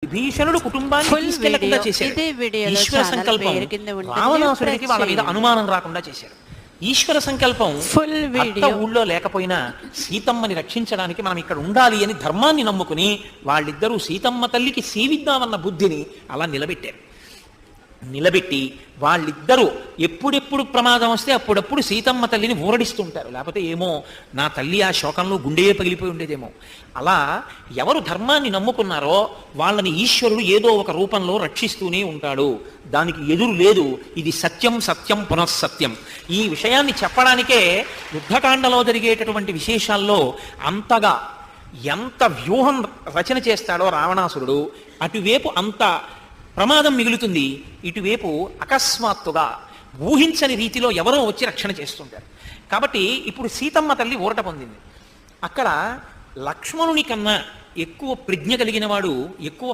విభీషణుడు కుటుంబాన్ని Full తీసుకెళ్లకుండా video. చేశాడు. ఇదే వీడియోలో ఈశ్వర ఛానల్ సంకల్పం పేరు కింద ఉంటుంది. రావణాసురుడికి వాళ్ళ మీద చేయండి. అనుమానం రాకుండా చేశాడు. ఈశ్వర సంకల్పం Full అత్త video. ఊళ్ళో లేకపోయినా సీతమ్మని రక్షించడానికి మనం ఇక్కడ ఉండాలి అని ధర్మాన్ని నమ్ముకుని వాళ్ళిద్దరూ సీతమ్మ తల్లికి సేవిద్దామన్న బుద్ధిని అలా నిలబెట్టి వాళ్ళిద్దరూ ఎప్పుడెప్పుడు ప్రమాదం వస్తే అప్పుడప్పుడు సీతమ్మ తల్లిని ఊరడిస్తుంటారు. లేకపోతే ఏమో నా తల్లి ఆ శోకంలో గుండెయే పగిలిపోయి ఉండేదేమో. అలా ఎవరు ధర్మాన్ని నమ్ముకున్నారో వాళ్ళని ఈశ్వరుడు ఏదో ఒక రూపంలో రక్షిస్తూనే ఉంటాడు. దానికి ఎదురు లేదు. ఇది సత్యం సత్యం పునఃసత్యం. ఈ విషయాన్ని చెప్పడానికే యుద్ధకాండలో జరిగేటటువంటి విశేషాల్లో అంతగా ఎంత వ్యూహం రచన చేస్తాడో రావణాసురుడు. అటువైపు అంత ప్రమాదం మిగులుతుంది, ఇటువైపు అకస్మాత్తుగా ఊహించని రీతిలో ఎవరో వచ్చి రక్షణ చేస్తుంటారు. కాబట్టి ఇప్పుడు సీతమ్మ తల్లి ఊరట పొందింది. అక్కడ లక్ష్మణుని కన్నా ఎక్కువ ప్రజ్ఞ కలిగిన వాడు, ఎక్కువ